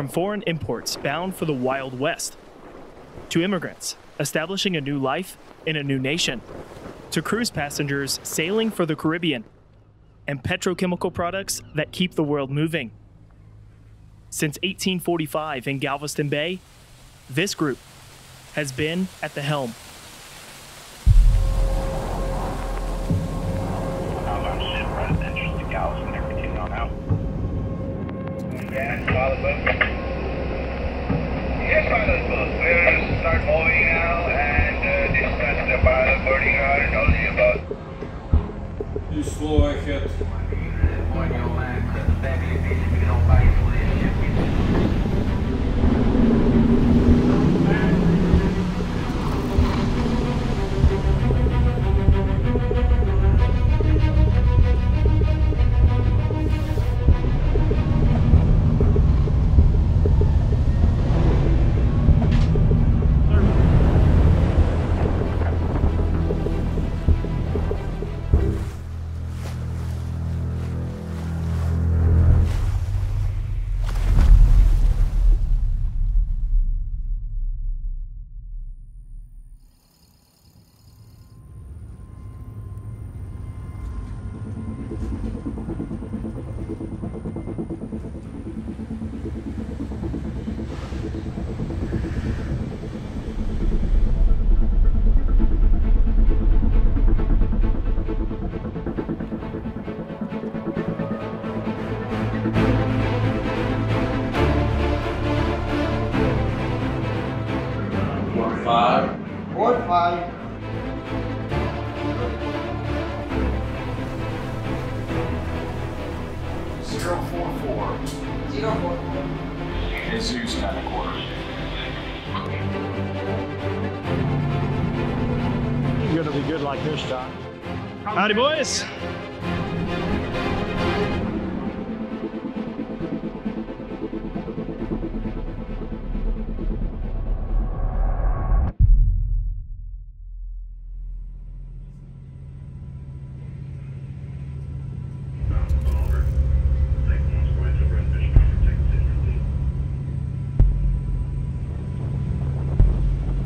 from foreign imports bound for the Wild West, to immigrants establishing a new life in a new nation, to cruise passengers sailing for the Caribbean, and petrochemical products that keep the world moving. Since 1845 in Galveston Bay, this group has been at the helm. Outbound ship residential to Galveston, everything on out. And pilot boat. Yes, pilot boat. We'll start moving now and dispatch the pilot boarding out and all the above. You slow ahead. Port 5. Zero 44. Jesus, 9 1/4. You're gonna be good like this, John. Howdy, boys.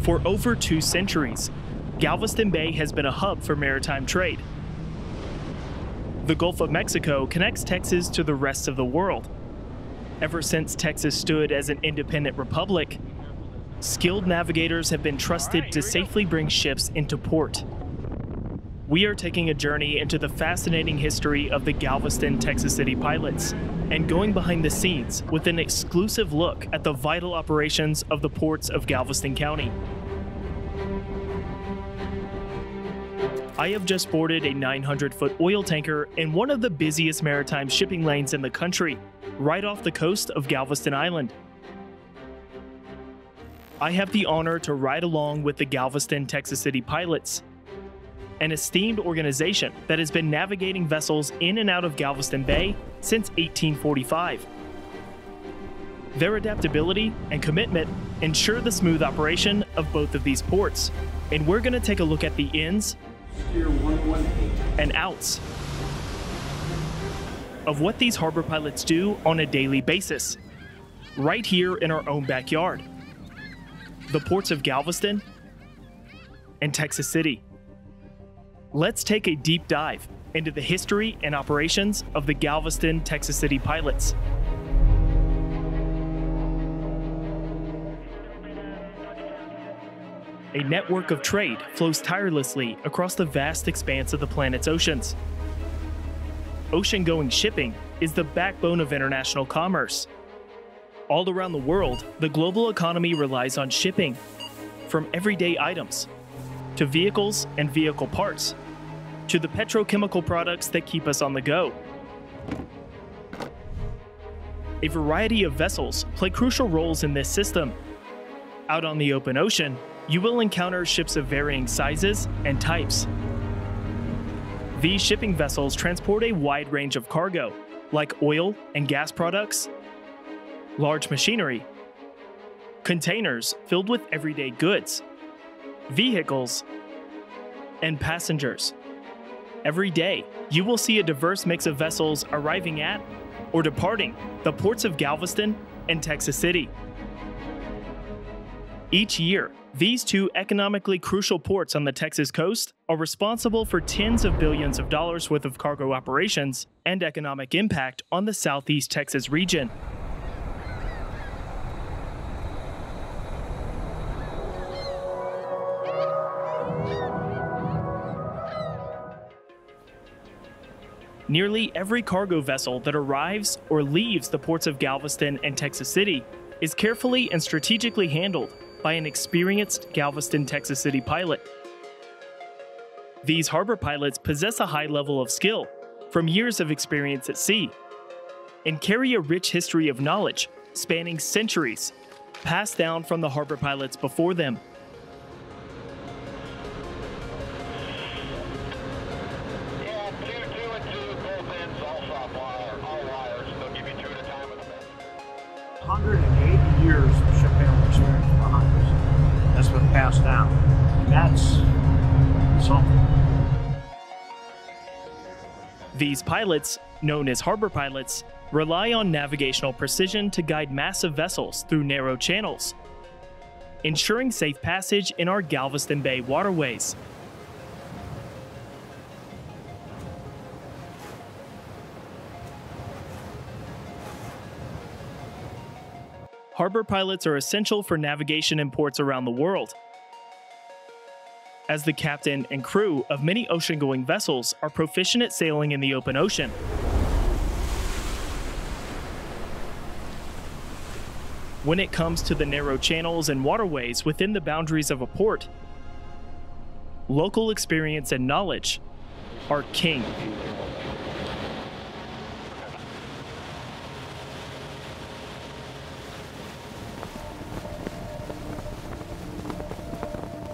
For over 2 centuries, Galveston Bay has been a hub for maritime trade. The Gulf of Mexico connects Texas to the rest of the world. Ever since Texas stood as an independent republic, skilled navigators have been trusted to safely bring ships into port. We are taking a journey into the fascinating history of the Galveston Texas City Pilots and going behind the scenes with an exclusive look at the vital operations of the ports of Galveston County. I have just boarded a 900-foot oil tanker in one of the busiest maritime shipping lanes in the country, right off the coast of Galveston Island. I have the honor to ride along with the Galveston Texas City Pilots, an esteemed organization that has been navigating vessels in and out of Galveston Bay since 1845. Their adaptability and commitment ensure the smooth operation of both of these ports, and we're going to take a look at the ins and outs of what these harbor pilots do on a daily basis, right here in our own backyard, the ports of Galveston and Texas City. Let's take a deep dive into the history and operations of the Galveston Texas City Pilots. A network of trade flows tirelessly across the vast expanse of the planet's oceans. Ocean-going shipping is the backbone of international commerce. All around the world, the global economy relies on shipping, from everyday items, to vehicles and vehicle parts, to the petrochemical products that keep us on the go. A variety of vessels play crucial roles in this system. Out on the open ocean, you will encounter ships of varying sizes and types. These shipping vessels transport a wide range of cargo, like oil and gas products, large machinery, containers filled with everyday goods, vehicles, and passengers. Every day, you will see a diverse mix of vessels arriving at or departing the ports of Galveston and Texas City. Each year, these two economically crucial ports on the Texas coast are responsible for tens of billions of dollars worth of cargo operations and economic impact on the Southeast Texas region. Nearly every cargo vessel that arrives or leaves the ports of Galveston and Texas City is carefully and strategically handled by an experienced Galveston Texas City pilot. These harbor pilots possess a high level of skill from years of experience at sea and carry a rich history of knowledge spanning centuries, passed down from the harbor pilots before them. Yeah, 2, 2, and 2, both ends, all soft wire, all wires. They'll give you 2 at a time with them. 180 years of ship handling experience behind us. That's been passed down. That's something. These pilots, known as harbor pilots, rely on navigational precision to guide massive vessels through narrow channels, ensuring safe passage in our Galveston Bay waterways. Harbor pilots are essential for navigation in ports around the world, as the captain and crew of many ocean-going vessels are proficient at sailing in the open ocean. When it comes to the narrow channels and waterways within the boundaries of a port, local experience and knowledge are king.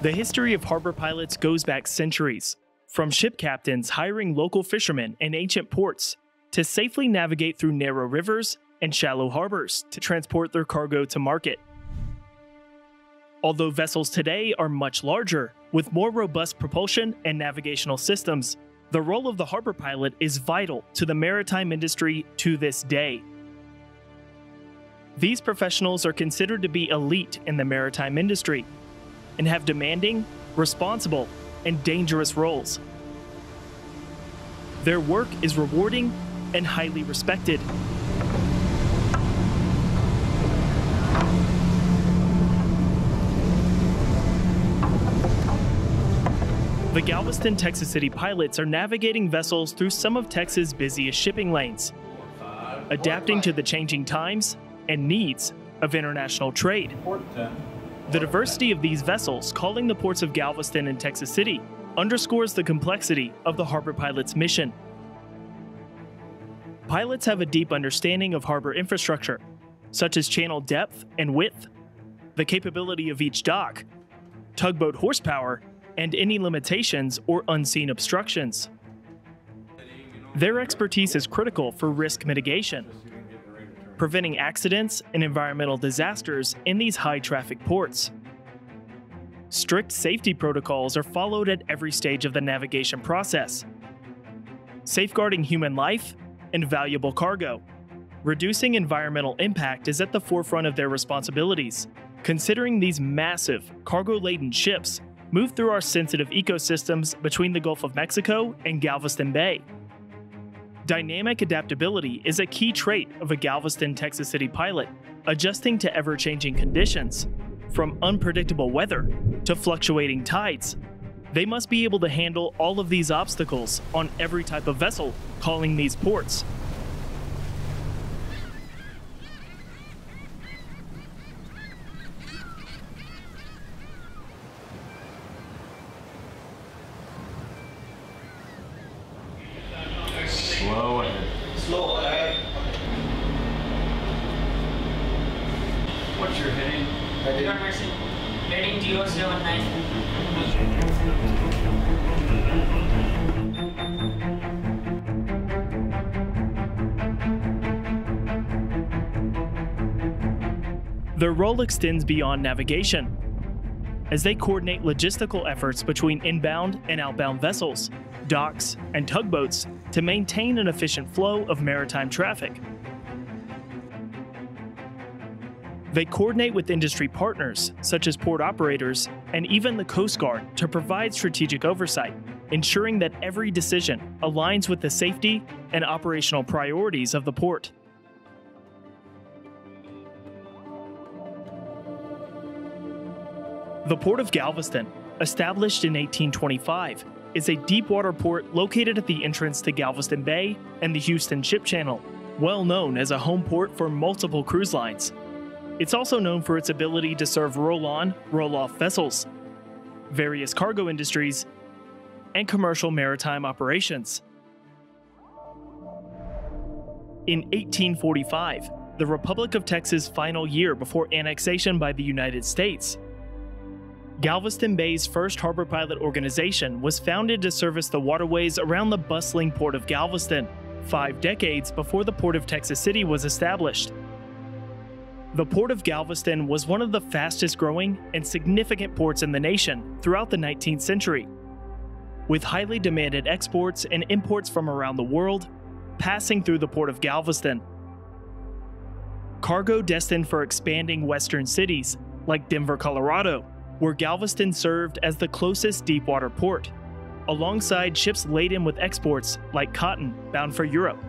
The history of harbor pilots goes back centuries, from ship captains hiring local fishermen in ancient ports to safely navigate through narrow rivers and shallow harbors to transport their cargo to market. Although vessels today are much larger, with more robust propulsion and navigational systems, the role of the harbor pilot is vital to the maritime industry to this day. These professionals are considered to be elite in the maritime industry and have demanding, responsible, and dangerous roles. Their work is rewarding and highly respected. The Galveston Texas City Pilots are navigating vessels through some of Texas' busiest shipping lanes, adapting to the changing times and needs of international trade. The diversity of these vessels calling the ports of Galveston and Texas City underscores the complexity of the harbor pilot's mission. Pilots have a deep understanding of harbor infrastructure, such as channel depth and width, the capability of each dock, tugboat horsepower, and any limitations or unseen obstructions. Their expertise is critical for risk mitigation, preventing accidents and environmental disasters in these high-traffic ports. Strict safety protocols are followed at every stage of the navigation process, safeguarding human life and valuable cargo. Reducing environmental impact is at the forefront of their responsibilities, considering these massive, cargo-laden ships move through our sensitive ecosystems between the Gulf of Mexico and Galveston Bay. Dynamic adaptability is a key trait of a Galveston Texas City pilot, adjusting to ever-changing conditions. From unpredictable weather to fluctuating tides, they must be able to handle all of these obstacles on every type of vessel calling these ports. Slow ahead. Slow ahead. What's your heading? Heading 009. Their role extends beyond navigation, as they coordinate logistical efforts between inbound and outbound vessels, docks, and tugboats to maintain an efficient flow of maritime traffic. They coordinate with industry partners, such as port operators and even the Coast Guard, to provide strategic oversight, ensuring that every decision aligns with the safety and operational priorities of the port. The Port of Galveston, established in 1825, is a deepwater port located at the entrance to Galveston Bay and the Houston Ship Channel, well known as a home port for multiple cruise lines. It's also known for its ability to serve roll-on, roll-off vessels, various cargo industries, and commercial maritime operations. In 1845, the Republic of Texas' final year before annexation by the United States, Galveston Bay's first harbor pilot organization was founded to service the waterways around the bustling Port of Galveston, 5 decades before the Port of Texas City was established. The Port of Galveston was one of the fastest growing and significant ports in the nation throughout the 19th century, with highly demanded exports and imports from around the world passing through the Port of Galveston. Cargo destined for expanding western cities like Denver, Colorado, where Galveston served as the closest deepwater port, alongside ships laden with exports like cotton bound for Europe.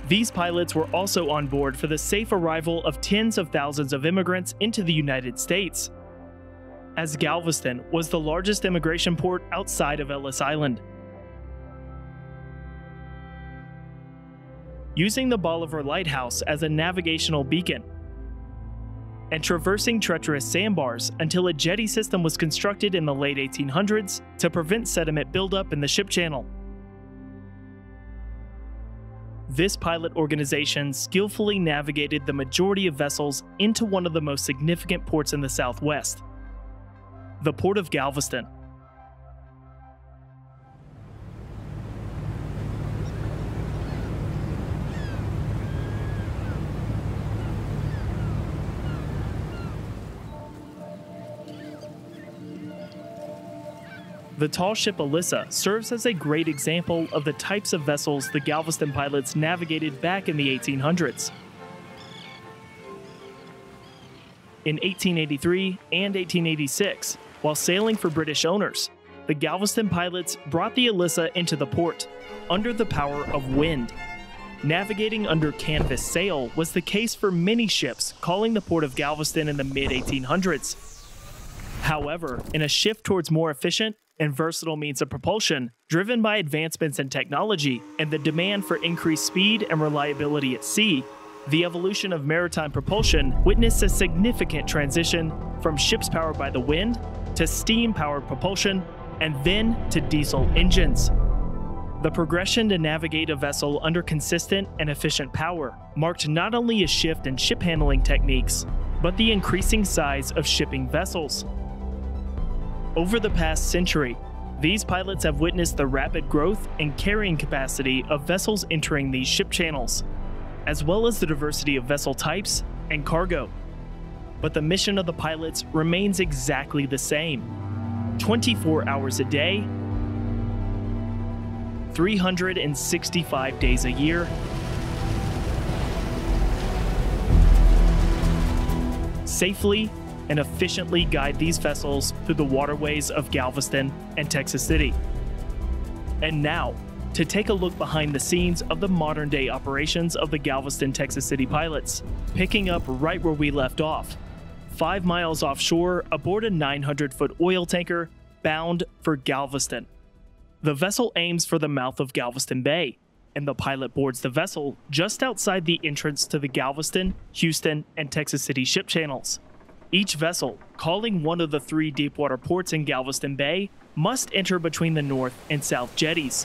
These pilots were also on board for the safe arrival of tens of thousands of immigrants into the United States, as Galveston was the largest immigration port outside of Ellis Island. Using the Bolivar Lighthouse as a navigational beacon, and traversing treacherous sandbars until a jetty system was constructed in the late 1800s to prevent sediment buildup in the ship channel. This pilot organization skillfully navigated the majority of vessels into one of the most significant ports in the Southwest, the Port of Galveston. The tall ship Alyssa serves as a great example of the types of vessels the Galveston pilots navigated back in the 1800s. In 1883 and 1886, while sailing for British owners, the Galveston pilots brought the Alyssa into the port under the power of wind. Navigating under canvas sail was the case for many ships calling the Port of Galveston in the mid-1800s. However, in a shift towards more efficient and versatile means of propulsion, driven by advancements in technology and the demand for increased speed and reliability at sea, the evolution of maritime propulsion witnessed a significant transition from ships powered by the wind to steam-powered propulsion and then to diesel engines. The progression to navigate a vessel under consistent and efficient power marked not only a shift in ship handling techniques, but the increasing size of shipping vessels. Over the past century, these pilots have witnessed the rapid growth and carrying capacity of vessels entering these ship channels, as well as the diversity of vessel types and cargo. But the mission of the pilots remains exactly the same: 24 hours a day, 365 days a year, safely and efficiently guide these vessels through the waterways of Galveston and Texas City. And now, to take a look behind the scenes of the modern-day operations of the Galveston Texas City Pilots, picking up right where we left off, 5 miles offshore aboard a 900-foot oil tanker bound for Galveston. The vessel aims for the mouth of Galveston Bay, and the pilot boards the vessel just outside the entrance to the Galveston, Houston, and Texas City ship channels. Each vessel, calling one of the 3 deepwater ports in Galveston Bay, must enter between the north and south jetties.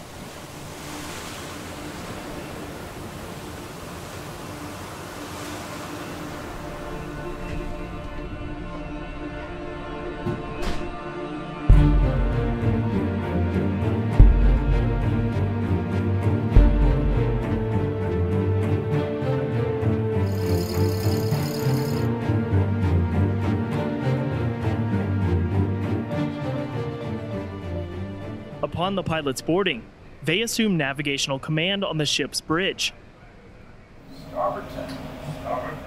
Upon the pilot's boarding, They assume navigational command on the ship's bridge. Starboard 10. Starboard 10.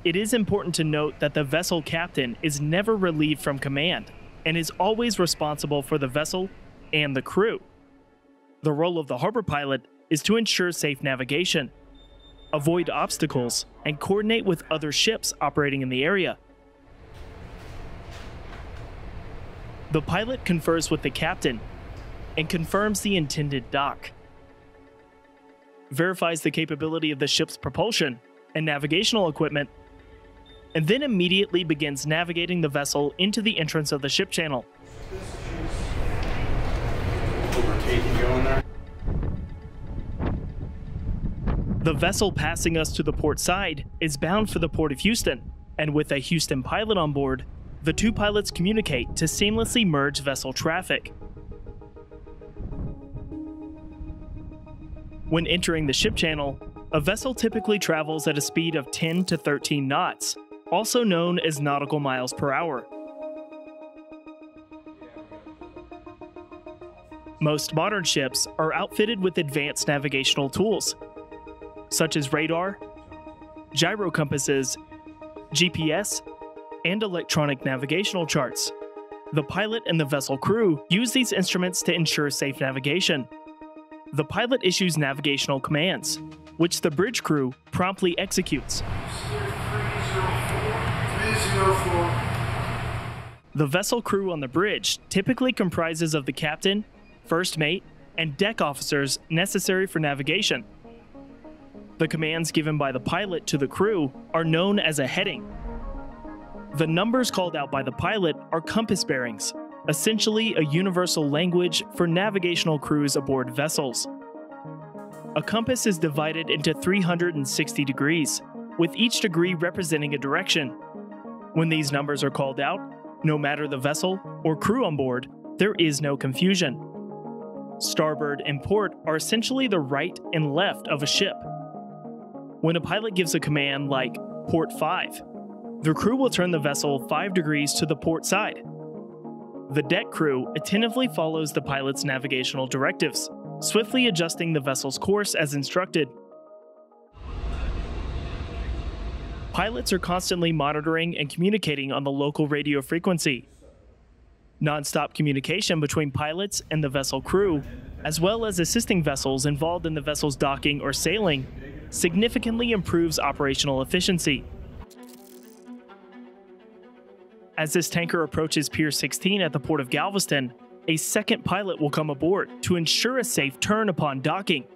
It is important to note that the vessel captain is never relieved from command and is always responsible for the vessel and the crew. The role of the harbor pilot is to ensure safe navigation, avoid obstacles, and coordinate with other ships operating in the area. The pilot confers with the captain and confirms the intended dock, verifies the capability of the ship's propulsion and navigational equipment, and then immediately begins navigating the vessel into the entrance of the ship channel. Overtaking going there. The vessel passing us to the port side is bound for the Port of Houston, and with a Houston pilot on board, the two pilots communicate to seamlessly merge vessel traffic. When entering the ship channel, a vessel typically travels at a speed of 10 to 13 knots, also known as nautical miles per hour. Most modern ships are outfitted with advanced navigational tools, such as radar, gyro compasses, GPS, and electronic navigational charts. The pilot and the vessel crew use these instruments to ensure safe navigation. The pilot issues navigational commands, which the bridge crew promptly executes. 304. The vessel crew on the bridge typically comprises of the captain, first mate, and deck officers necessary for navigation. The commands given by the pilot to the crew are known as a heading. The numbers called out by the pilot are compass bearings, essentially a universal language for navigational crews aboard vessels. A compass is divided into 360 degrees, with each degree representing a direction. When these numbers are called out, no matter the vessel or crew on board, there is no confusion. Starboard and port are essentially the right and left of a ship. When a pilot gives a command like Port 5, the crew will turn the vessel 5 degrees to the port side. The deck crew attentively follows the pilot's navigational directives, swiftly adjusting the vessel's course as instructed. Pilots are constantly monitoring and communicating on the local radio frequency. Non-stop communication between pilots and the vessel crew, as well as assisting vessels involved in the vessel's docking or sailing, significantly improves operational efficiency. As this tanker approaches Pier 16 at the Port of Galveston, a second pilot will come aboard to ensure a safe turn upon docking.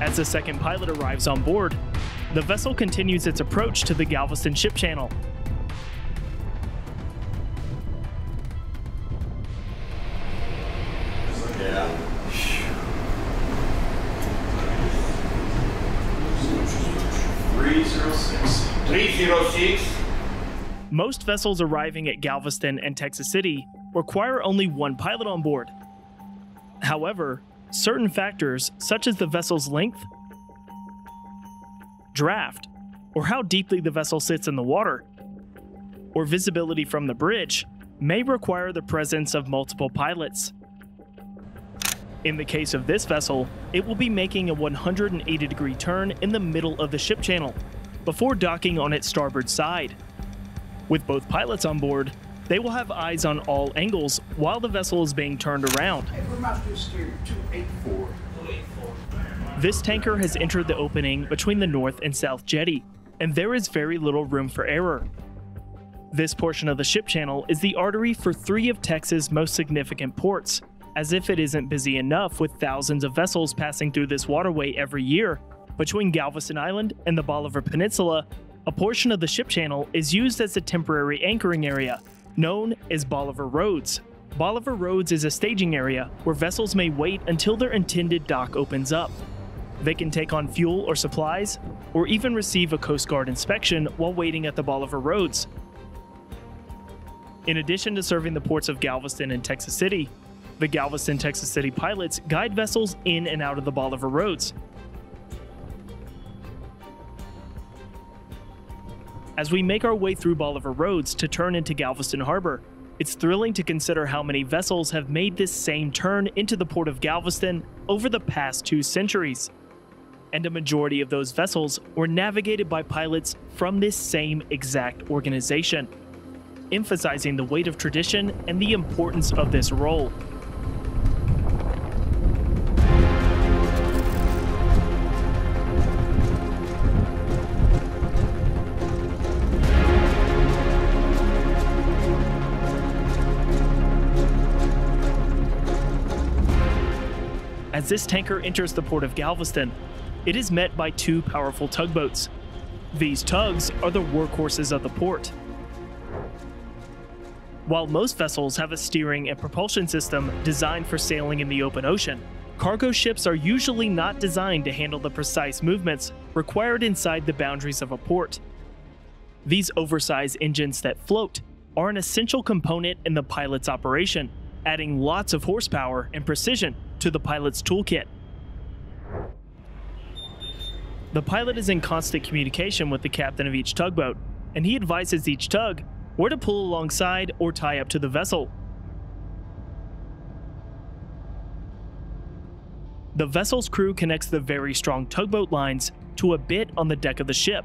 As the second pilot arrives on board, the vessel continues its approach to the Galveston ship channel. Yeah. 306. Most vessels arriving at Galveston and Texas City require only one pilot on board. However, certain factors, such as the vessel's length, draft, or how deeply the vessel sits in the water, or visibility from the bridge, may require the presence of multiple pilots. In the case of this vessel, it will be making a 180-degree turn in the middle of the ship channel, before docking on its starboard side. With both pilots on board, they will have eyes on all angles while the vessel is being turned around. This tanker has entered the opening between the north and south jetty, and there is very little room for error. This portion of the ship channel is the artery for 3 of Texas' most significant ports, As if it isn't busy enough with thousands of vessels passing through this waterway every year, between Galveston Island and the Bolivar Peninsula, a portion of the ship channel is used as a temporary anchoring area, known as Bolivar Roads. Bolivar Roads is a staging area where vessels may wait until their intended dock opens up. They can take on fuel or supplies, or even receive a Coast Guard inspection while waiting at the Bolivar Roads. In addition to serving the ports of Galveston and Texas City, the Galveston Texas City Pilots guide vessels in and out of the Bolivar Roads. As we make our way through Bolivar Roads to turn into Galveston Harbor, it's thrilling to consider how many vessels have made this same turn into the port of Galveston over the past 2 centuries. And a majority of those vessels were navigated by pilots from this same exact organization, emphasizing the weight of tradition and the importance of this role. As this tanker enters the port of Galveston, it is met by 2 powerful tugboats. These tugs are the workhorses of the port. While most vessels have a steering and propulsion system designed for sailing in the open ocean, cargo ships are usually not designed to handle the precise movements required inside the boundaries of a port. These oversized engines that float are an essential component in the pilot's operation, adding lots of horsepower and precision to the pilot's toolkit. The pilot is in constant communication with the captain of each tugboat, and he advises each tug where to pull alongside or tie up to the vessel. The vessel's crew connects the very strong tugboat lines to a bit on the deck of the ship.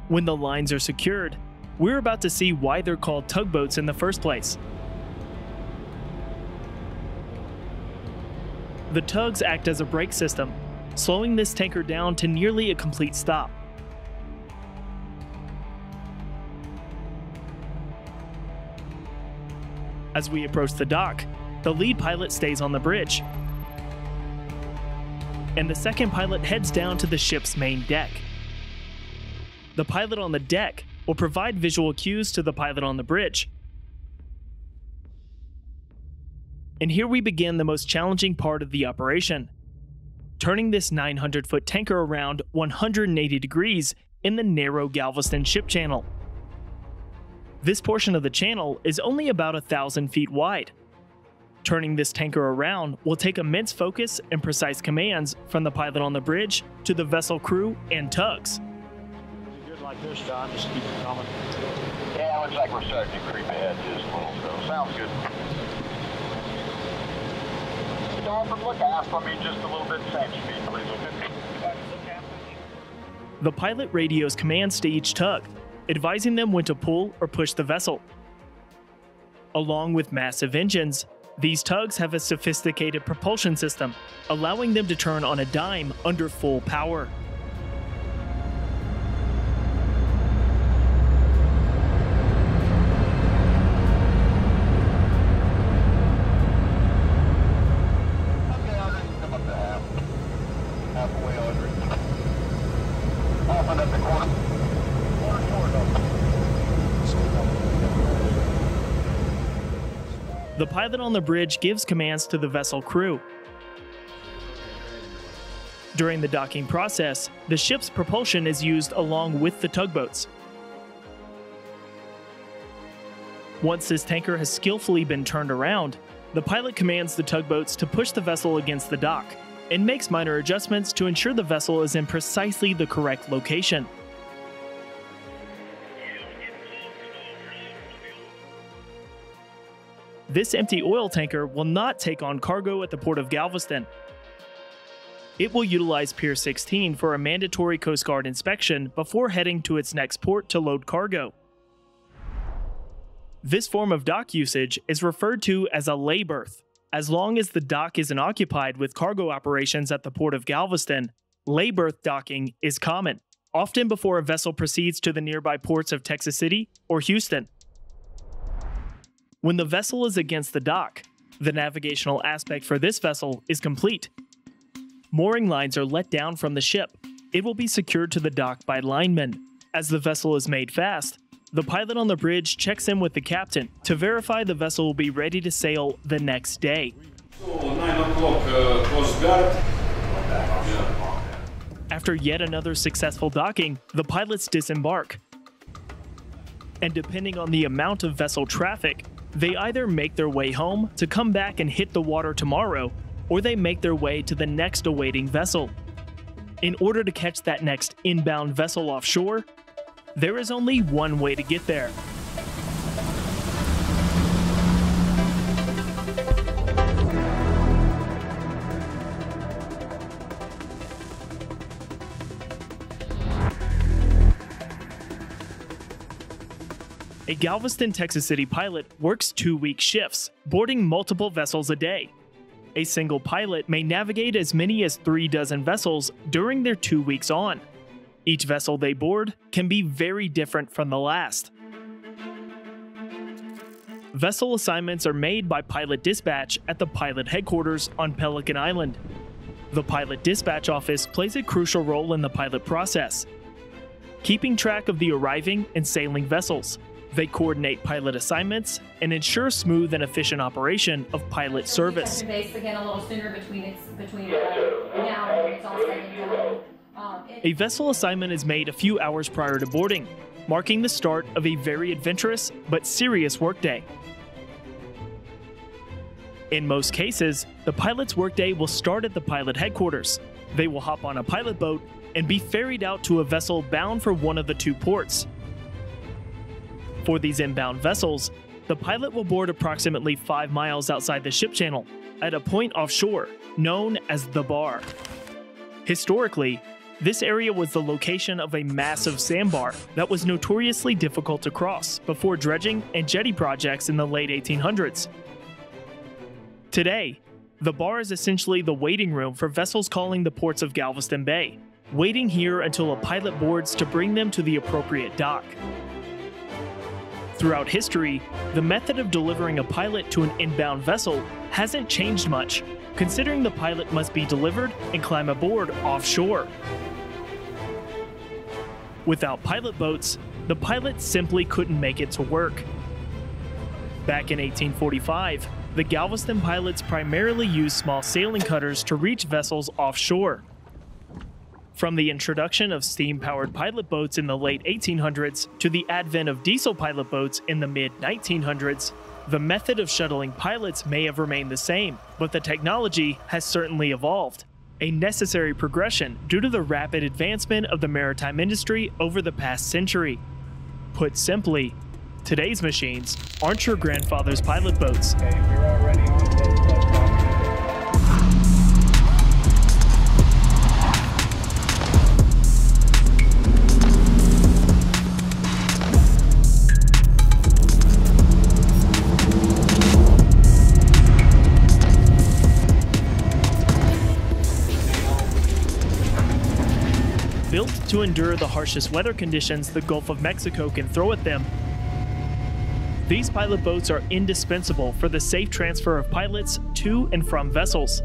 When the lines are secured, we're about to see why they're called tugboats in the first place. The tugs act as a brake system, slowing this tanker down to nearly a complete stop. As we approach the dock, the lead pilot stays on the bridge, and the second pilot heads down to the ship's main deck. The pilot on the deck will provide visual cues to the pilot on the bridge. And here we begin the most challenging part of the operation, turning this 900-foot tanker around 180 degrees in the narrow Galveston ship channel. This portion of the channel is only about 1,000 feet wide. Turning this tanker around will take immense focus and precise commands from the pilot on the bridge to the vessel crew and tugs. Good like this, John. Just keep it coming. Yeah, looks like we're starting to creep ahead just a little, so sounds good. Dolphin, look aft for me just a little bit, same speed, please, okay? The pilot radios commands to each tug, advising them when to pull or push the vessel. Along with massive engines, these tugs have a sophisticated propulsion system, allowing them to turn on a dime under full power. The pilot on the bridge gives commands to the vessel crew. During the docking process, the ship's propulsion is used along with the tugboats. Once this tanker has skillfully been turned around, the pilot commands the tugboats to push the vessel against the dock and makes minor adjustments to ensure the vessel is in precisely the correct location. This empty oil tanker will not take on cargo at the port of Galveston. It will utilize Pier 16 for a mandatory Coast Guard inspection before heading to its next port to load cargo. This form of dock usage is referred to as a lay berth. As long as the dock isn't occupied with cargo operations at the port of Galveston, Laybert Docking is common, often before a vessel proceeds to the nearby ports of Texas City or Houston. when the vessel is against the dock. The navigational aspect for this vessel is complete. Mooring lines are let down from the ship. It will be secured to the dock by linemen. As the vessel is made fast, the pilot on the bridge checks in with the captain to verify the vessel will be ready to sail the next day. So 9 o'clock, Coast Guard. After yet another successful docking, the pilots disembark. And depending on the amount of vessel traffic, they either make their way home to come back and hit the water tomorrow, or they make their way to the next awaiting vessel. In order to catch that next inbound vessel offshore, there is only one way to get there. A Galveston Texas City pilot works 2-week shifts, boarding multiple vessels a day. A single pilot may navigate as many as 36 vessels during their 2 weeks on. Each vessel they board can be very different from the last. Vessel assignments are made by pilot dispatch at the pilot headquarters on Pelican Island. The pilot dispatch office plays a crucial role in the pilot process, keeping track of the arriving and sailing vessels. They coordinate pilot assignments and ensure smooth and efficient operation of pilot service. Base again a little sooner between now and it's all said and done. A vessel assignment is made a few hours prior to boarding, marking the start of a very adventurous but serious workday. In most cases, the pilot's workday will start at the pilot headquarters. They will hop on a pilot boat and be ferried out to a vessel bound for one of the 2 ports. For these inbound vessels, the pilot will board approximately 5 miles outside the ship channel at a point offshore known as the bar. Historically, this area was the location of a massive sandbar that was notoriously difficult to cross before dredging and jetty projects in the late 1800s. Today, the bar is essentially the waiting room for vessels calling the ports of Galveston Bay, waiting here until a pilot boards to bring them to the appropriate dock. Throughout history, the method of delivering a pilot to an inbound vessel hasn't changed much, considering the pilot must be delivered and climb aboard offshore. Without pilot boats, the pilot simply couldn't make it to work. Back in 1845, the Galveston pilots primarily used small sailing cutters to reach vessels offshore. From the introduction of steam-powered pilot boats in the late 1800s to the advent of diesel pilot boats in the mid-1900s, the method of shuttling pilots may have remained the same, but the technology has certainly evolved, a necessary progression due to the rapid advancement of the maritime industry over the past century. Put simply, today's machines aren't your grandfather's pilot boats. Okay, if you're already on both Built to endure the harshest weather conditions the Gulf of Mexico can throw at them, these pilot boats are indispensable for the safe transfer of pilots to and from vessels.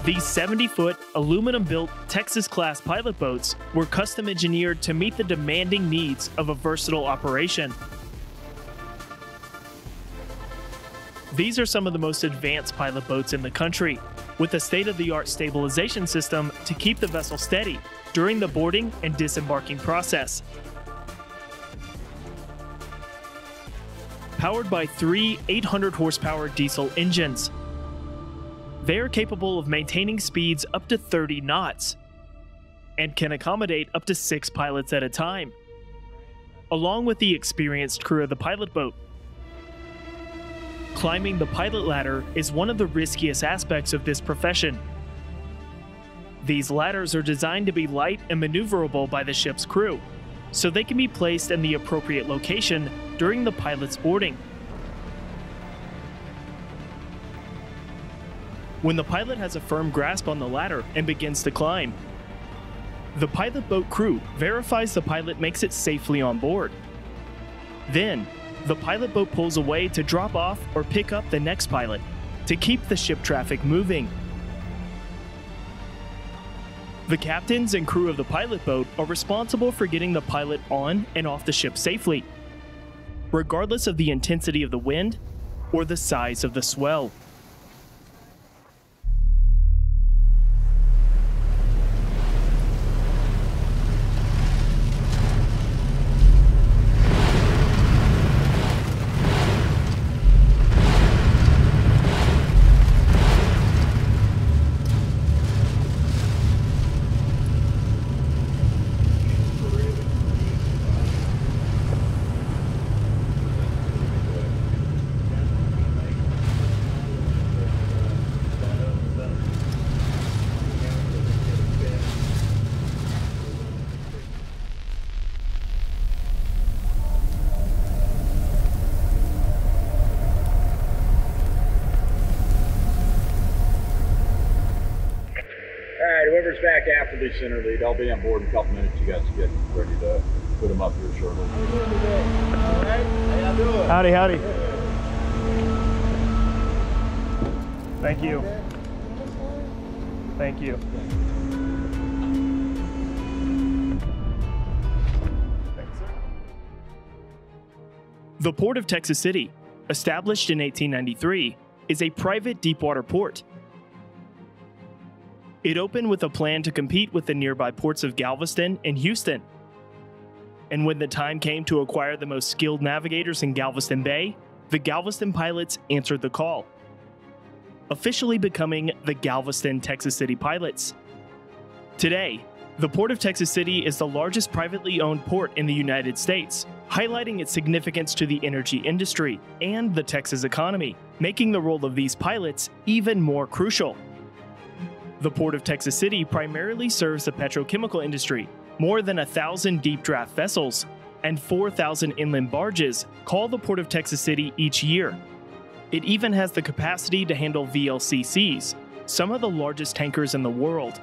These 70-foot, aluminum-built Texas-class pilot boats were custom-engineered to meet the demanding needs of a versatile operation. These are some of the most advanced pilot boats in the country, with a state-of-the-art stabilization system to keep the vessel steady during the boarding and disembarking process. Powered by 3 800-horsepower diesel engines, they are capable of maintaining speeds up to 30 knots and can accommodate up to 6 pilots at a time, along with the experienced crew of the pilot boat. Climbing the pilot ladder is one of the riskiest aspects of this profession. These ladders are designed to be light and maneuverable by the ship's crew, so they can be placed in the appropriate location during the pilot's boarding. when the pilot has a firm grasp on the ladder and begins to climb. The pilot boat crew verifies the pilot makes it safely on board. Then, the pilot boat pulls away to drop off or pick up the next pilot to keep the ship traffic moving. The captains and crew of the pilot boat are responsible for getting the pilot on and off the ship safely, regardless of the intensity of the wind or the size of the swell. Whoever's back after the center lead, I'll be on board in a couple minutes. You guys get ready to put them up here shortly. How you doing today? All right? How y'all doing? Howdy, howdy. Thank you. Thank you. Thanks, sir. The Port of Texas City, established in 1893, is a private deepwater port. It opened with a plan to compete with the nearby ports of Galveston and Houston. And when the time came to acquire the most skilled navigators in Galveston Bay, the Galveston Pilots answered the call, officially becoming the Galveston Texas City Pilots. Today, the Port of Texas City is the largest privately owned port in the United States, highlighting its significance to the energy industry and the Texas economy, making the role of these pilots even more crucial. The Port of Texas City primarily serves the petrochemical industry. More than 1,000 deep draft vessels and 4,000 inland barges call the Port of Texas City each year. It even has the capacity to handle VLCCs, some of the largest tankers in the world.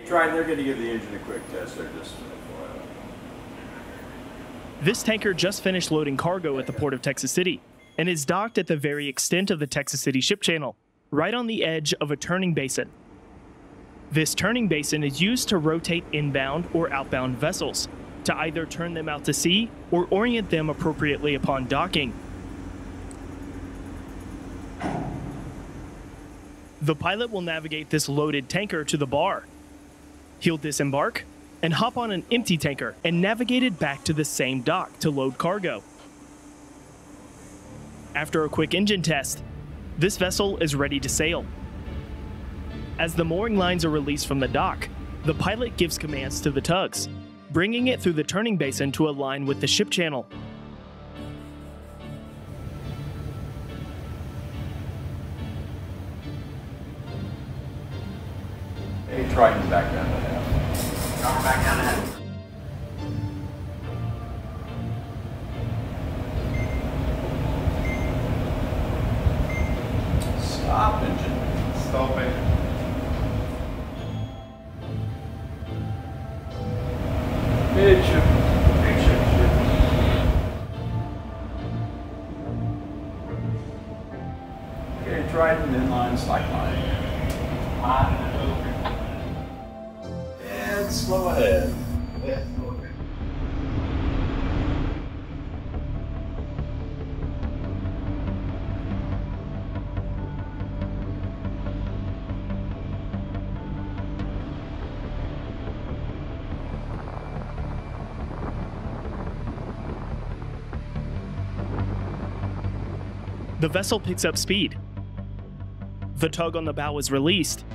They're going to give the engine a quick test. They're just This tanker just finished loading cargo at the Port of Texas City and is docked at the very extent of the Texas City Ship Channel, right on the edge of a turning basin. This turning basin is used to rotate inbound or outbound vessels, to either turn them out to sea or orient them appropriately upon docking. The pilot will navigate this loaded tanker to the bar. He'll disembark and hop on an empty tanker and navigate it back to the same dock to load cargo. After a quick engine test, this vessel is ready to sail. As the mooring lines are released from the dock, the pilot gives commands to the tugs, bringing it through the turning basin to align with the ship channel. Hey, Triton back down the half. Back down ahead. Stop, engine. Stopping. Big ship. Big ship. Okay, Triton inline slack line. And slow ahead. The vessel picks up speed. The tug on the bow is released,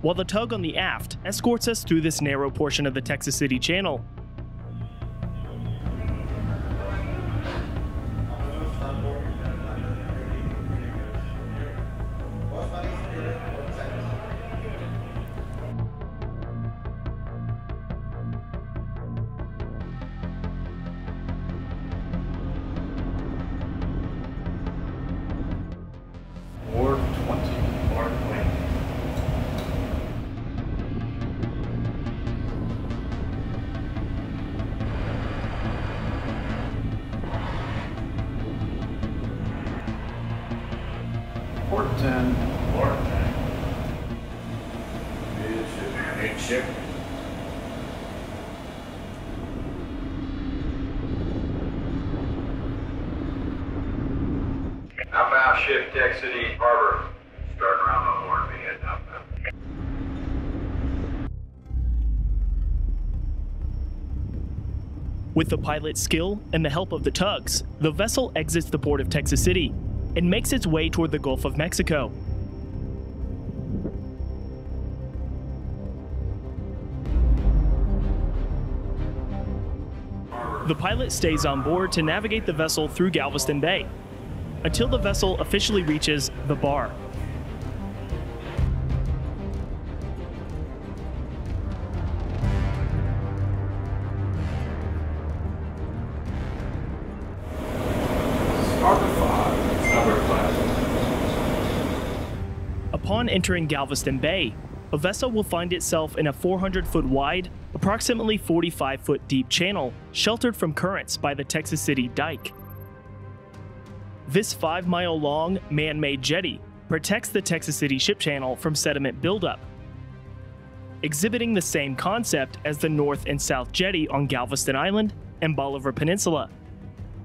while the tug on the aft escorts us through this narrow portion of the Texas City Channel. 10. Port 10. Midship. Outbound ship, Texas City Harbor. Starting around the horn, be heading outbound. With the pilot's skill and the help of the tugs, the vessel exits the port of Texas City and makes its way toward the Gulf of Mexico. The pilot stays on board to navigate the vessel through Galveston Bay until the vessel officially reaches the bar. Upon entering Galveston Bay, a vessel will find itself in a 400-foot wide, approximately 45-foot deep channel sheltered from currents by the Texas City Dike. This 5-mile-long man-made jetty protects the Texas City ship channel from sediment buildup, exhibiting the same concept as the North and South Jetty on Galveston Island and Bolivar Peninsula.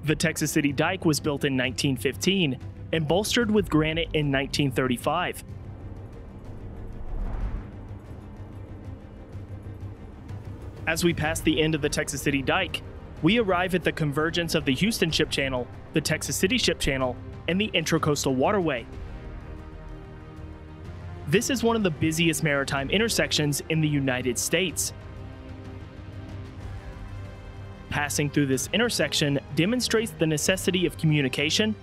The Texas City Dike was built in 1915 and bolstered with granite in 1935. As we pass the end of the Texas City Dike, we arrive at the convergence of the Houston Ship Channel, the Texas City Ship Channel, and the Intracoastal Waterway. This is one of the busiest maritime intersections in the United States. Passing through this intersection demonstrates the necessity of communication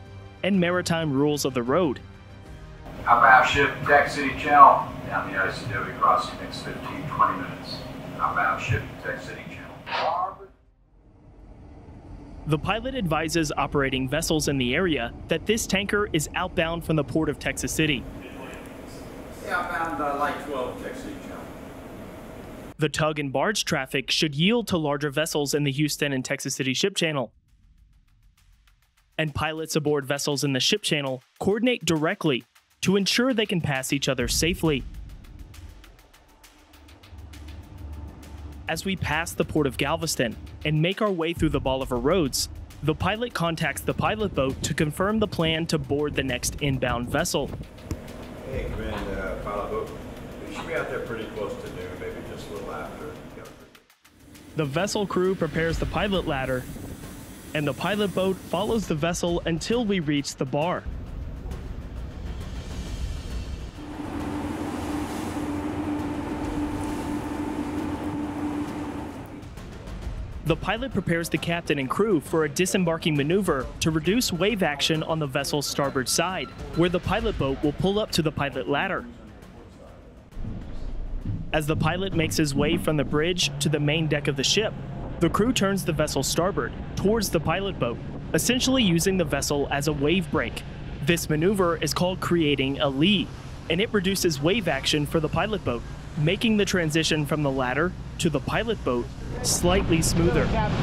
and maritime rules of the road. Outbound ship, Texas City Channel. Down the ICW crossing next 15-20 minutes. Outbound ship, Texas City Channel. The pilot advises operating vessels in the area that this tanker is outbound from the port of Texas City. Outbound Light 12, Texas City Channel. The tug and barge traffic should yield to larger vessels in the Houston and Texas City Ship Channel. And pilots aboard vessels in the ship channel coordinate directly to ensure they can pass each other safely. As we pass the port of Galveston and make our way through the Bolivar Roads, the pilot contacts the pilot boat to confirm the plan to board the next inbound vessel. Hey, Command, pilot boat. We should be out there pretty close to noon, maybe just a little after. The vessel crew prepares the pilot ladder, and the pilot boat follows the vessel until we reach the bar. The pilot prepares the captain and crew for a disembarking maneuver to reduce wave action on the vessel's starboard side, where the pilot boat will pull up to the pilot ladder. As the pilot makes his way from the bridge to the main deck of the ship, the crew turns the vessel starboard towards the pilot boat, essentially using the vessel as a wave break. This maneuver is called creating a lee, and it reduces wave action for the pilot boat, making the transition from the ladder to the pilot boat slightly smoother. Captain,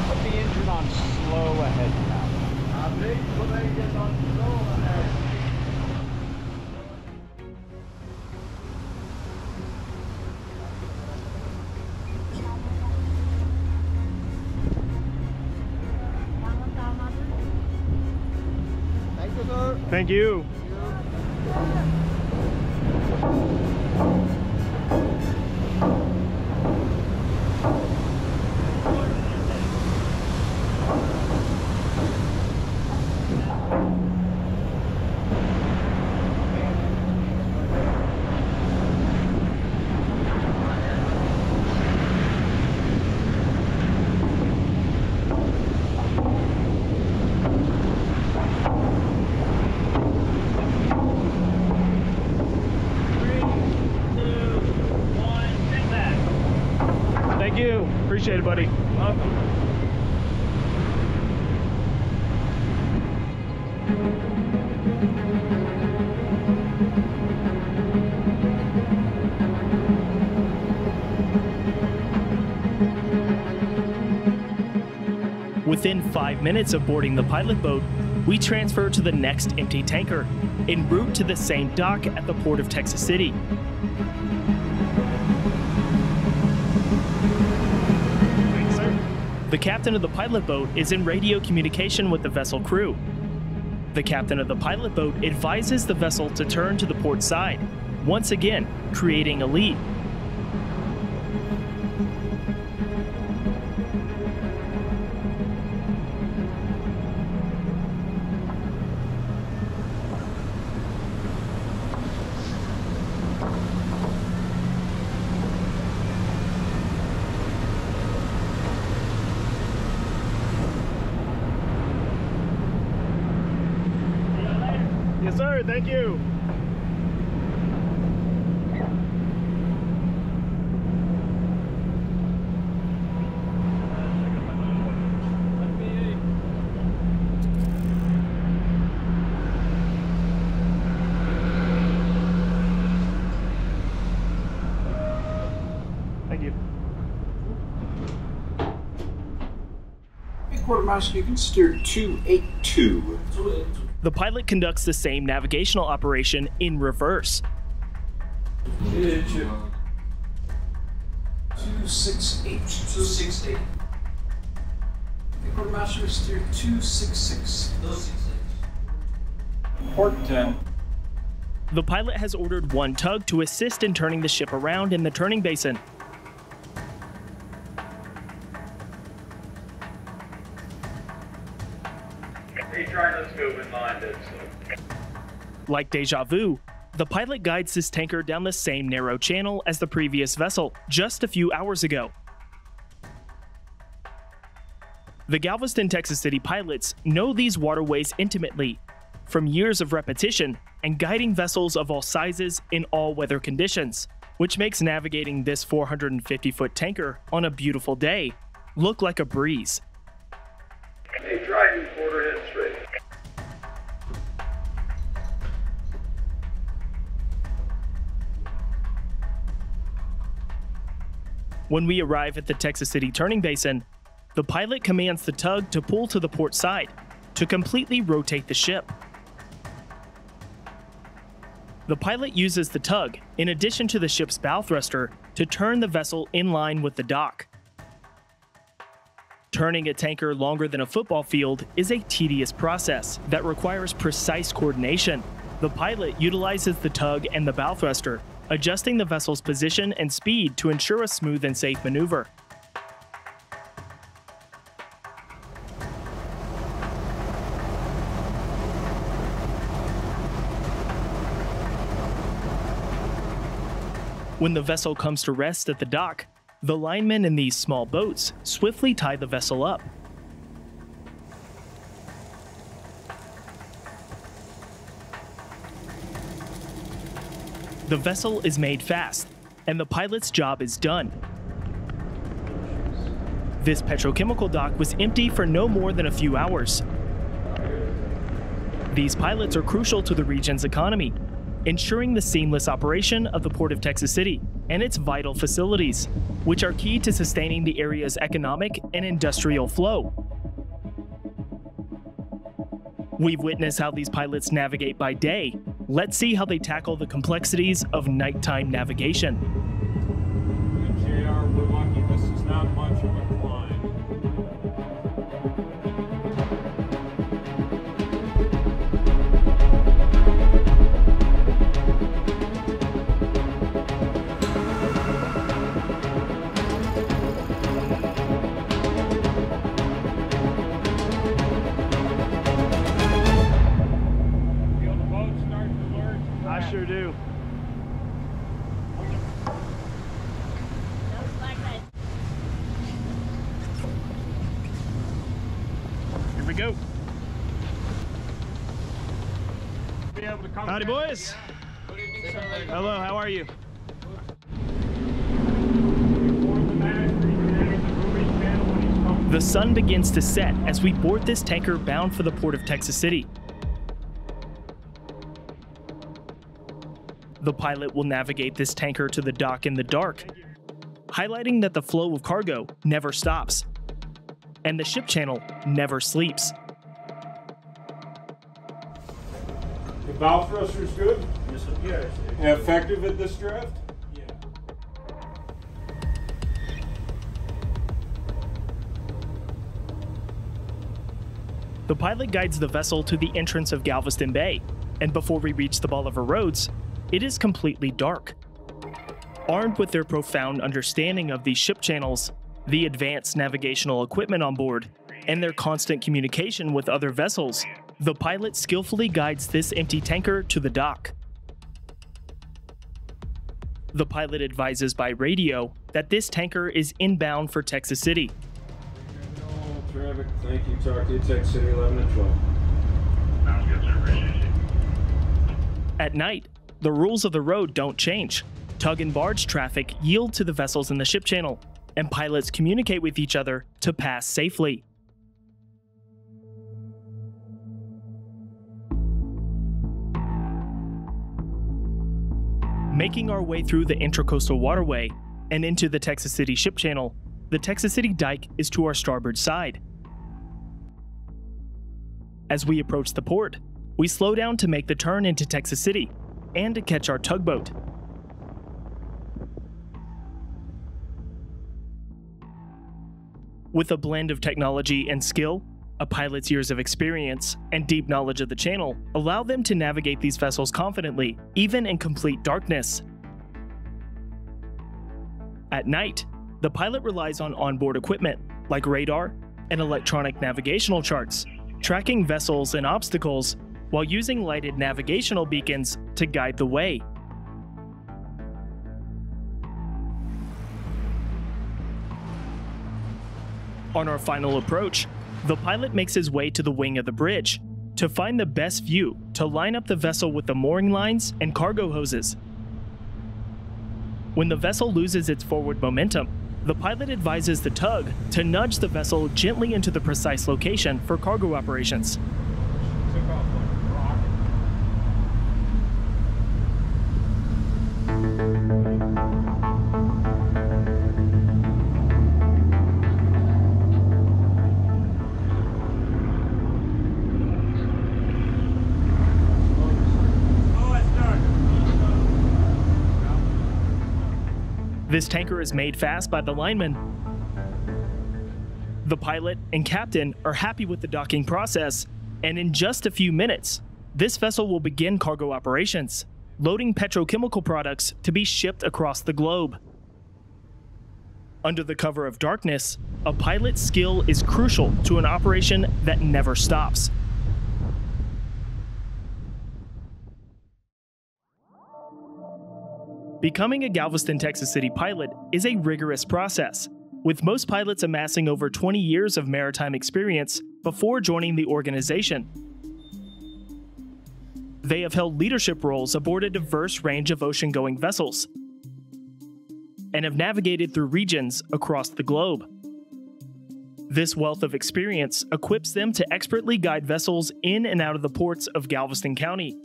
put the engine on slow ahead now. Thank you, sir. Thank you. Thank you. Appreciate it, buddy. Within 5 minutes of boarding the pilot boat, we transfer to the next empty tanker, en route to the same dock at the port of Texas City. The captain of the pilot boat is in radio communication with the vessel crew. The captain of the pilot boat advises the vessel to turn to the port side, once again creating a lead. Yes, sir. Thank you. Thank you. Hey, Quartermaster, you can steer 282. The pilot conducts the same navigational operation in reverse. 268. 268. Hey, Quartermaster, steer 266. 266. Port 10. The pilot has ordered one tug to assist in turning the ship around in the turning basin. Hey, try let's go in line, dead slow. Like deja vu, the pilot guides this tanker down the same narrow channel as the previous vessel just a few hours ago. The Galveston Texas City Pilots know these waterways intimately, from years of repetition and guiding vessels of all sizes in all weather conditions, which makes navigating this 450-foot tanker on a beautiful day look like a breeze. Hey, try quarter head straight. When we arrive at the Texas City turning basin, the pilot commands the tug to pull to the port side to completely rotate the ship. The pilot uses the tug, in addition to the ship's bow thruster, to turn the vessel in line with the dock. Turning a tanker longer than a football field is a tedious process that requires precise coordination. The pilot utilizes the tug and the bow thruster, adjusting the vessel's position and speed to ensure a smooth and safe maneuver. When the vessel comes to rest at the dock, the linemen in these small boats swiftly tie the vessel up. The vessel is made fast, and the pilot's job is done. This petrochemical dock was empty for no more than a few hours. These pilots are crucial to the region's economy, ensuring the seamless operation of the Port of Texas City and its vital facilities, which are key to sustaining the area's economic and industrial flow. We've witnessed how these pilots navigate by day. Let's see how they tackle the complexities of nighttime navigation. JR, we're lucky this is not much of a climb. Feel the boat starting to lurch? I sure do. Here we go. Howdy, boys. Hello, how are you? The sun begins to set as we board this tanker bound for the Port of Texas City. The pilot will navigate this tanker to the dock in the dark, highlighting that the flow of cargo never stops, and the ship channel never sleeps. The bow thruster's good? Yes, yes. Effective at this draft? Yeah. The pilot guides the vessel to the entrance of Galveston Bay, and before we reach the Bolivar Roads, it is completely dark. Armed with their profound understanding of these ship channels, the advanced navigational equipment on board, and their constant communication with other vessels, the pilot skillfully guides this empty tanker to the dock. The pilot advises by radio that this tanker is inbound for Texas City. Traffic, thank you. Talk to you, Texas City 11 and 12. Sounds good, sir. Appreciate it. At night, the rules of the road don't change. Tug and barge traffic yield to the vessels in the ship channel, and pilots communicate with each other to pass safely. Making our way through the Intracoastal Waterway and into the Texas City Ship Channel, the Texas City Dike is to our starboard side. As we approach the port, we slow down to make the turn into Texas City and to catch our tugboat. With a blend of technology and skill, a pilot's years of experience, and deep knowledge of the channel allow them to navigate these vessels confidently, even in complete darkness. At night, the pilot relies on onboard equipment like radar and electronic navigational charts, tracking vessels and obstacles while using lighted navigational beacons to guide the way. On our final approach, the pilot makes his way to the wing of the bridge to find the best view to line up the vessel with the mooring lines and cargo hoses. When the vessel loses its forward momentum, the pilot advises the tug to nudge the vessel gently into the precise location for cargo operations. Took off like a rocket. This tanker is made fast by the lineman. The pilot and captain are happy with the docking process, and in just a few minutes, this vessel will begin cargo operations, loading petrochemical products to be shipped across the globe. Under the cover of darkness, a pilot's skill is crucial to an operation that never stops. Becoming a Galveston Texas City pilot is a rigorous process, with most pilots amassing over 20 years of maritime experience before joining the organization. They have held leadership roles aboard a diverse range of ocean-going vessels and have navigated through regions across the globe. This wealth of experience equips them to expertly guide vessels in and out of the ports of Galveston County.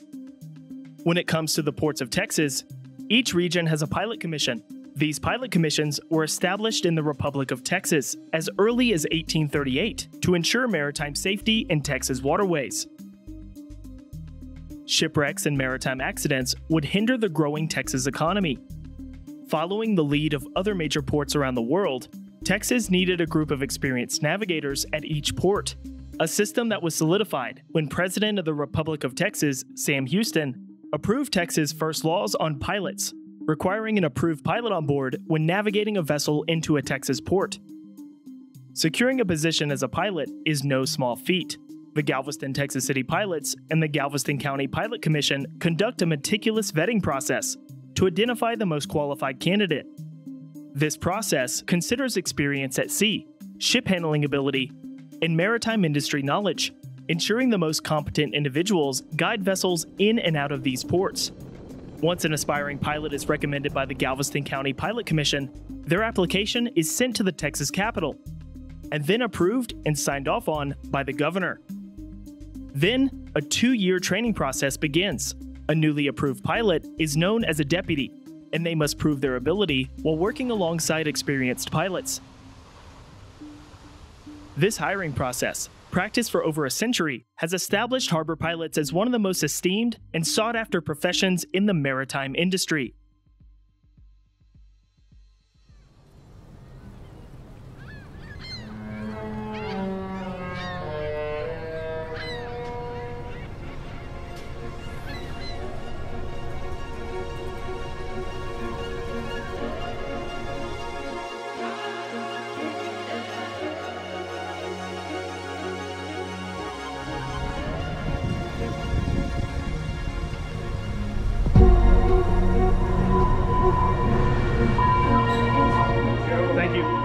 When it comes to the ports of Texas, each region has a pilot commission. These pilot commissions were established in the Republic of Texas as early as 1838 to ensure maritime safety in Texas waterways. Shipwrecks and maritime accidents would hinder the growing Texas economy. Following the lead of other major ports around the world, Texas needed a group of experienced navigators at each port, a system that was solidified when President of the Republic of Texas, Sam Houston, approved Texas' first laws on pilots, requiring an approved pilot on board when navigating a vessel into a Texas port. Securing a position as a pilot is no small feat. The Galveston Texas City Pilots and the Galveston County Pilot Commission conduct a meticulous vetting process to identify the most qualified candidate. This process considers experience at sea, ship handling ability, and maritime industry knowledge, ensuring the most competent individuals guide vessels in and out of these ports. Once an aspiring pilot is recommended by the Galveston County Pilot Commission, their application is sent to the Texas Capitol, and then approved and signed off on by the governor. Then, a 2-year training process begins. A newly approved pilot is known as a deputy, and they must prove their ability while working alongside experienced pilots. This hiring process, practiced for over a century, has established harbor pilots as one of the most esteemed and sought-after professions in the maritime industry. Thank you.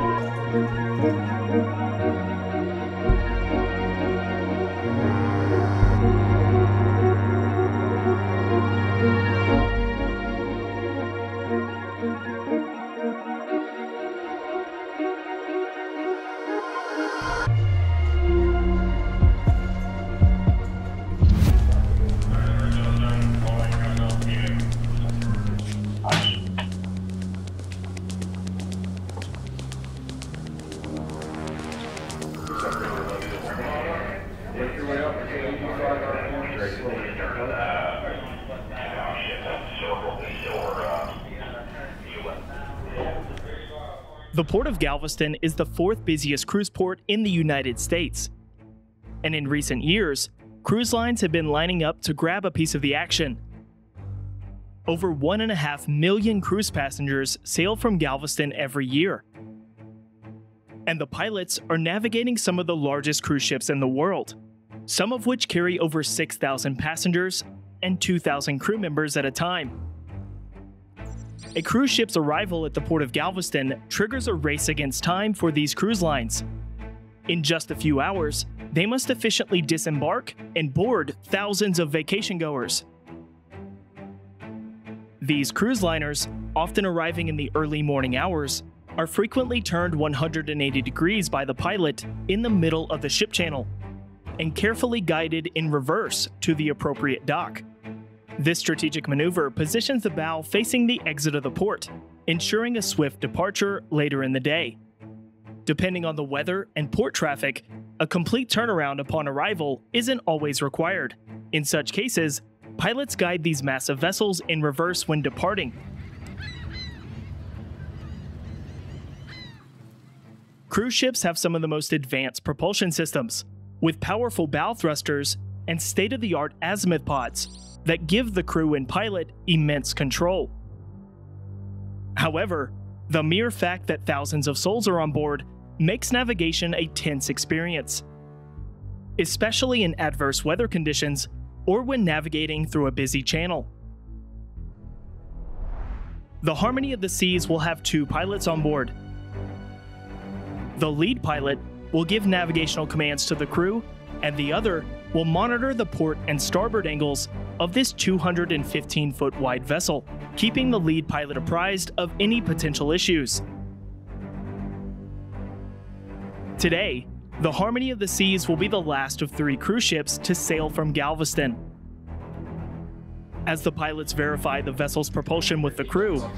The Port of Galveston is the fourth busiest cruise port in the United States. And in recent years, cruise lines have been lining up to grab a piece of the action. Over 1.5 million cruise passengers sail from Galveston every year. And the pilots are navigating some of the largest cruise ships in the world, some of which carry over 6,000 passengers and 2,000 crew members at a time. A cruise ship's arrival at the Port of Galveston triggers a race against time for these cruise lines. In just a few hours, they must efficiently disembark and board thousands of vacation goers. These cruise liners, often arriving in the early morning hours, are frequently turned 180 degrees by the pilot in the middle of the ship channel and carefully guided in reverse to the appropriate dock. This strategic maneuver positions the bow facing the exit of the port, ensuring a swift departure later in the day. Depending on the weather and port traffic, a complete turnaround upon arrival isn't always required. In such cases, pilots guide these massive vessels in reverse when departing. Cruise ships have some of the most advanced propulsion systems, with powerful bow thrusters and state-of-the-art azimuth pods that give the crew and pilot immense control. However, the mere fact that thousands of souls are on board makes navigation a tense experience, especially in adverse weather conditions or when navigating through a busy channel. The Harmony of the Seas will have 2 pilots on board. The lead pilot will give navigational commands to the crew, and the other will monitor the port and starboard angles of this 215-foot wide vessel, keeping the lead pilot apprised of any potential issues. Today, the Harmony of the Seas will be the last of 3 cruise ships to sail from Galveston. As the pilots verify the vessel's propulsion with the crew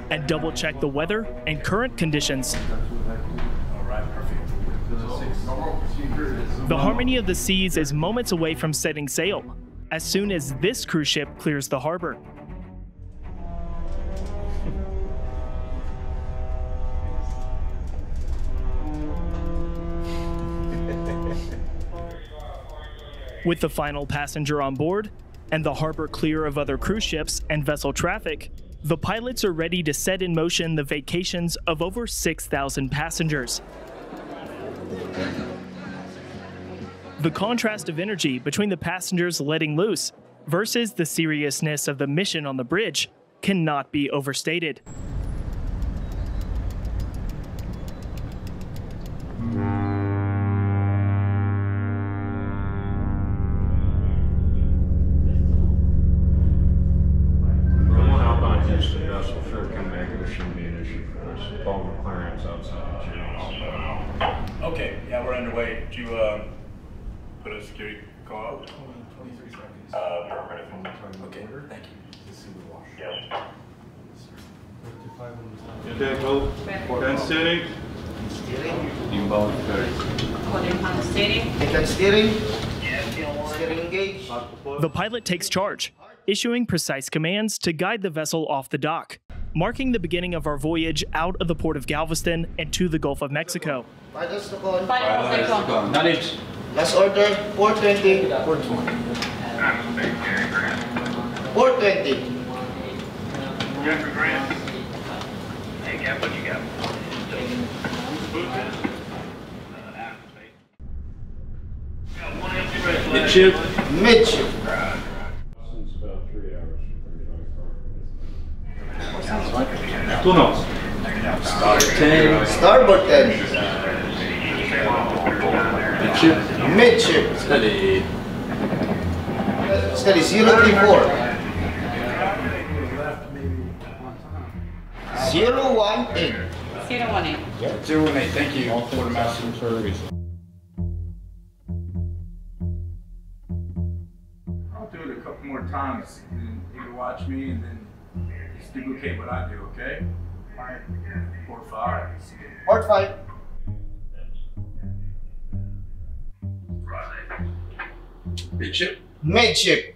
and double-check the weather and current conditions, the Harmony of the Seas is moments away from setting sail, as soon as this cruise ship clears the harbor. With the final passenger on board, and the harbor clear of other cruise ships and vessel traffic, the pilots are ready to set in motion the vacations of over 6,000 passengers. The contrast of energy between the passengers letting loose versus the seriousness of the mission on the bridge cannot be overstated. Outbound Houston vessel should come back. It shouldn't be an issue for us. Bolivar clearance outside the channels. Okay, yeah, we're underway. Did you put a security call out? 23 seconds. Affirmative. Okay, thank you. Yes. Okay, go. 10 steering. Inbound 30. Steering. Take steering. Steering engage. The pilot takes charge, issuing precise commands to guide the vessel off the dock, marking the beginning of our voyage out of the port of Galveston and to the Gulf of Mexico. Pilots to con. Knowledge. Last order, 420. 420. 420. Jeffrey Grant. Hey, Cap, what you got? Midship. Midship. Since about 3 hours from 2 knots. Starboard 10. Midship. Midship. Steady. Steady, 034. 018. 018. 018, thank you. Quartermaster service. I'll do it a couple more times, and you can watch me, and then just duplicate what I do, okay? Alright. 4-5. Port 5. Midship. Midship.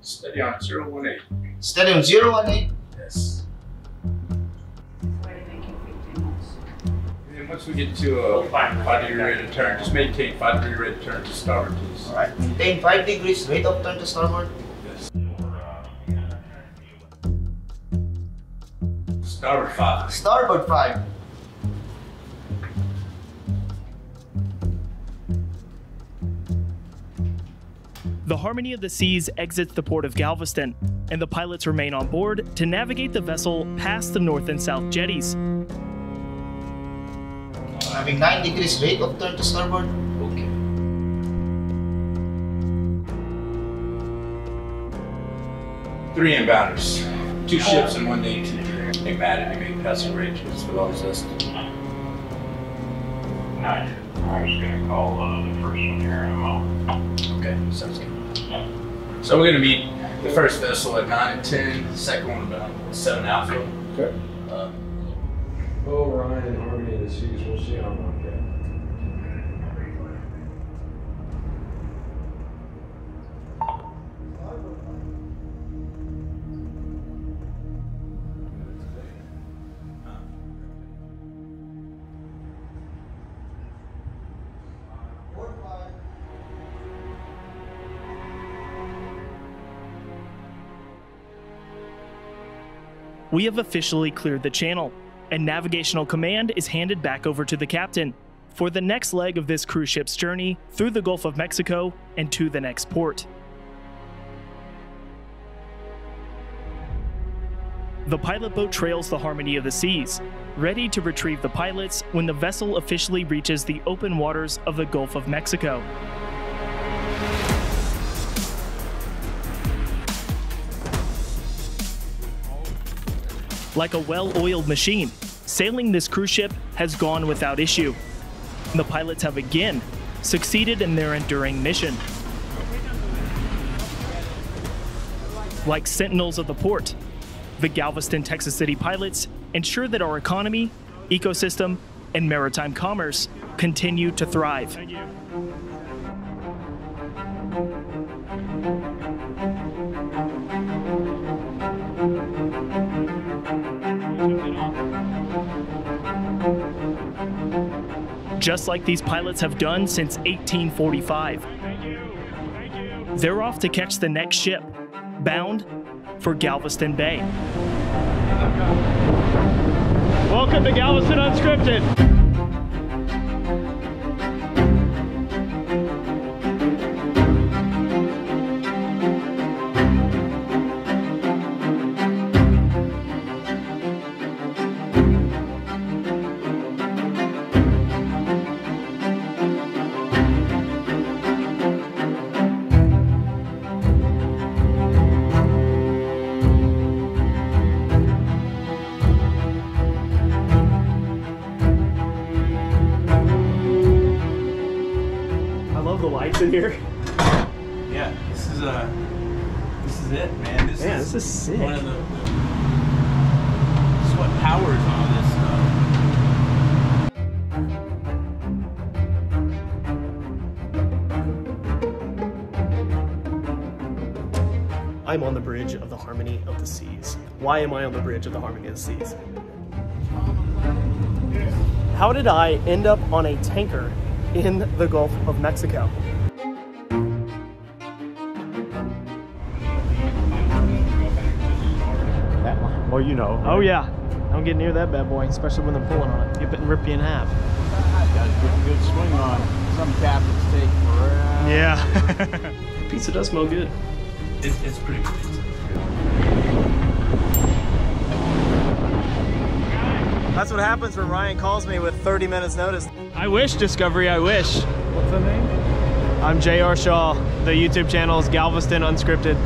Steady on 018. Steady on 018. Yes. And then once we get to a 5-degree rate of turn, just maintain 5-degree rate of turn to starboard, please. Alright, maintain 5 degrees, rate of turn to starboard. Yes. Starboard 5. Starboard 5. The Harmony of the Seas exits the port of Galveston, and the pilots remain on board to navigate the vessel past the north and south jetties. Having 9 degrees rate of turn to starboard. Okay. Three inbounders. 2 ships and 1 day. They mad at me, passing ranges with all this. I was gonna call the first one here in a moment. Okay, sounds good. So we're gonna meet the first vessel at 9 and 10, the second one about 7 Alpha. Okay. Well, Ryan and Harmony of the Seas, we'll see how long that. We have officially cleared the channel, and navigational command is handed back over to the captain for the next leg of this cruise ship's journey through the Gulf of Mexico and to the next port. The pilot boat trails the Harmony of the Seas, ready to retrieve the pilots when the vessel officially reaches the open waters of the Gulf of Mexico. Like a well-oiled machine, sailing this cruise ship has gone without issue. The pilots have again succeeded in their enduring mission. Like sentinels of the port, the Galveston Texas City Pilots ensure that our economy, ecosystem, and maritime commerce continue to thrive. Thank you. Just like these pilots have done since 1845. They're off to catch the next ship, bound for Galveston Bay. Welcome to Galveston Unscripted. In here. Yeah, this is it, man. This is sick. One of the I'm on the bridge of the Harmony of the Seas. Why am I on the bridge of the Harmony of the Seas? How did I end up on a tanker in the Gulf of Mexico? That one. Well, you know. Oh yeah, don't get near that bad boy, especially when they're pulling on it. Dip it and rip you in half. Got to get a good swing on. Some captains take forever. Yeah. Pizza does smell good. It's pretty good pizza. That's what happens when Ryan calls me with 30 minutes notice. I wish, Discovery, I wish. What's the name? I'm J.R. Shaw. The YouTube channel is Galveston Unscripted.